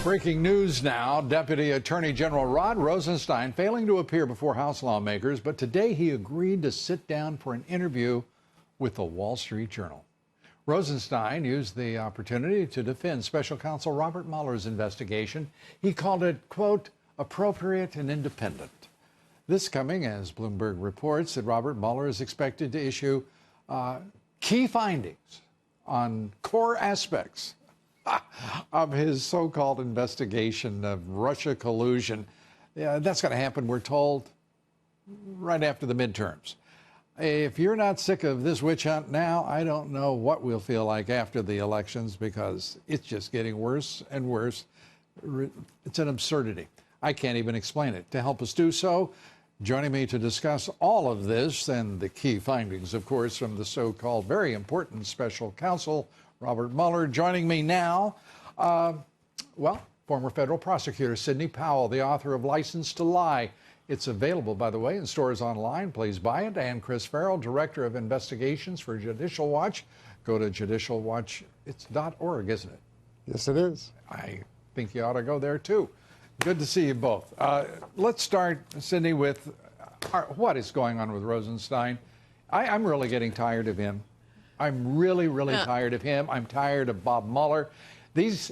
Breaking news now. Deputy Attorney General Rod Rosenstein failing to appear before House lawmakers, but today he agreed to sit down for an interview with the Wall Street Journal. Rosenstein used the opportunity to defend Special Counsel Robert Mueller's investigation. He called it, quote, appropriate and independent. This coming as Bloomberg reports that Robert Mueller is expected to issue key findings on core aspects of his so-called investigation of Russia collusion. That's going to happen, we're told, right after the midterms. If you're not sick of this witch hunt now, I don't know what we'll feel like after the elections, because it's just getting worse and worse. It's an absurdity. I can't even explain it. To help us do so, joining me to discuss all of this and the key findings, of course, from the so-called very important special counsel, Robert Mueller. Joining me now, former federal prosecutor Sidney Powell, the author of License to Lie. It's available, by the way, in stores online. Please buy it. And Chris Farrell, Director of Investigations for Judicial Watch. Go to judicialwatch.org, isn't it? Yes, it is. I think you ought to go there, too. Good to see you both. Let's start, Sidney, with what is going on with Rosenstein. I'm really getting tired of him. I'm really tired of him. I'm tired of Bob Mueller. These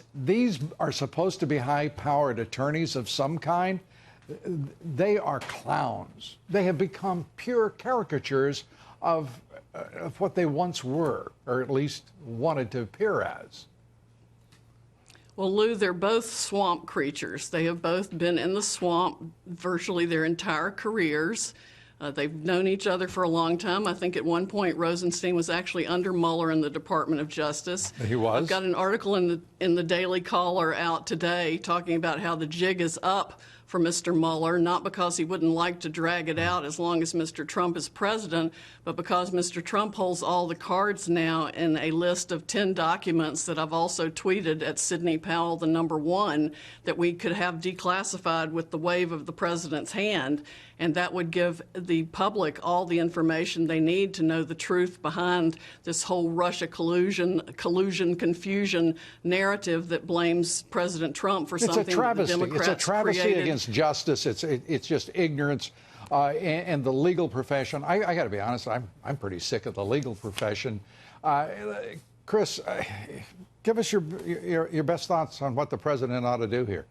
are supposed to be high-powered attorneys of some kind. They are clowns. They have become pure caricatures of what they once were, or at least wanted to appear as. Well, Lou, they're both swamp creatures. They have both been in the swamp virtually their entire careers. They've known each other for a long time. I think at one point Rosenstein was actually under Mueller in the Department of Justice. He was? I've got an article in the Daily Caller out today talking about how the jig is up for Mr. Mueller, not because he wouldn't like to drag it out as long as Mr. Trump is president, but because Mr. Trump holds all the cards now in a list of 10 documents that I've also tweeted at Sidney Powell, the #1, that we could have declassified with the wave of the president's hand. And that would give the public all the information they need to know the truth behind this whole Russia collusion, confusion narrative that blames President Trump for something that the Democrats It's a travesty created. against justice. It's just ignorance. And the legal profession, I got to be honest, I'm pretty sick of the legal profession. Chris, give us your best thoughts on what the president ought to do here.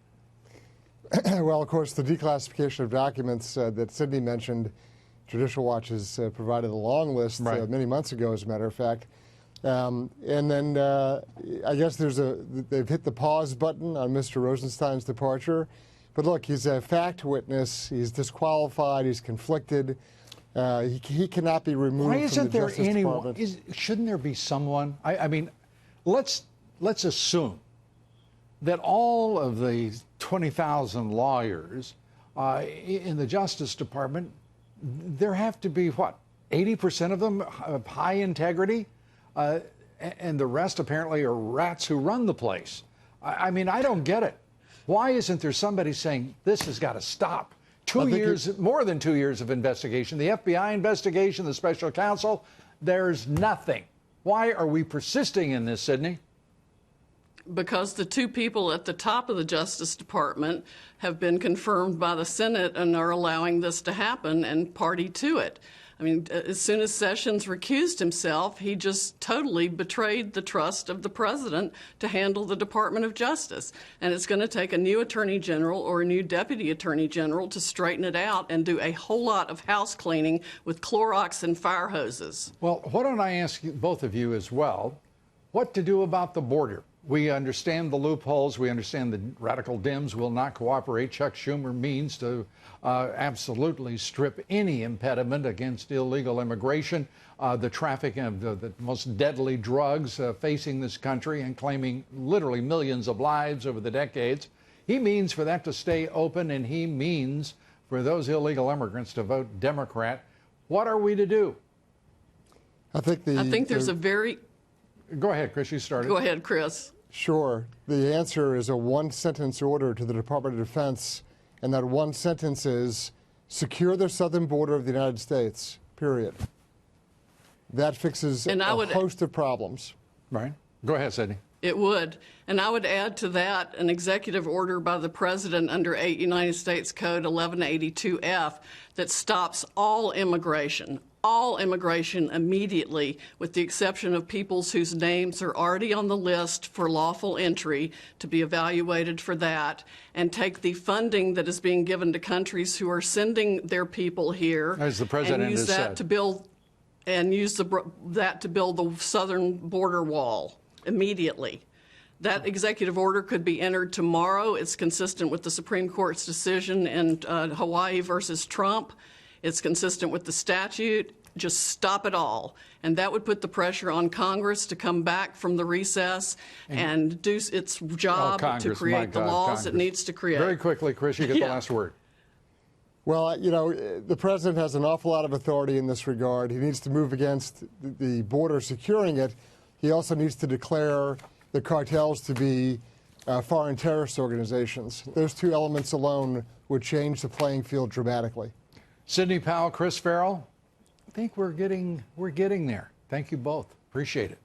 Well, of course, the declassification of documents that Sidney mentioned, Judicial Watch has provided a long list many months ago, as a matter of fact. And then I guess they've hit the pause button on Mr. Rosenstein's departure. But look, he's a fact witness. He's disqualified. He's conflicted. He cannot be removed Why from isn't the there Justice anyone? Department. Shouldn't there be someone? I mean, let's assume that all of the 20,000 lawyers in the Justice Department, there have to be, what, 80% of them of high integrity? And the rest apparently are rats who run the place. I mean, I don't get it. Why isn't there somebody saying this has got to stop? 2 years, more than 2 years of investigation, the FBI investigation, the special counsel, there's nothing. Why are we persisting in this, Sidney? Because the two people at the top of the Justice Department have been confirmed by the Senate and are allowing this to happen and party to it. I mean, as soon as Sessions recused himself, he just totally betrayed the trust of the president to handle the Department of Justice. And it's going to take a new attorney general or a new deputy attorney general to straighten it out and do a whole lot of house cleaning with Clorox and fire hoses. Well, why don't I ask both of you as well, what to do about the border? We understand the loopholes. We understand the radical Dems will not cooperate. Chuck Schumer means to absolutely strip any impediment against illegal immigration, the trafficking of the most deadly drugs facing this country and claiming literally millions of lives over the decades. He means for that to stay open, and he means for those illegal immigrants to vote Democrat. What are we to do? I think there's a very... Go ahead, Chris, you started. Go ahead, Chris. Sure. The answer is a one-sentence order to the Department of Defense, and that one sentence is secure the southern border of the United States, period. That fixes a host of problems. Right. Go ahead, Sidney. It would. And I would add to that an executive order by the president under 8 United States Code 1182F that stops all immigration immediately, with the exception of peoples whose names are already on the list for lawful entry, to be evaluated for that, and take the funding that is being given to countries who are sending their people here, as the president and use has that said, to build that to build the southern border wall immediately. That executive order could be entered tomorrow. It's consistent with the Supreme Court's decision in Hawaii versus Trump. It's consistent with the statute. Just stop it all. And that would put the pressure on Congress to come back from the recess and do its job to create the laws it needs to create. Very quickly, Chris, you get the last word. Well, you know, the president has an awful lot of authority in this regard. He needs to move against the border securing it. He also needs to declare the cartels to be foreign terrorist organizations. Those two elements alone would change the playing field dramatically. Sidney Powell, Chris Farrell, I think we're getting there. Thank you both. Appreciate it.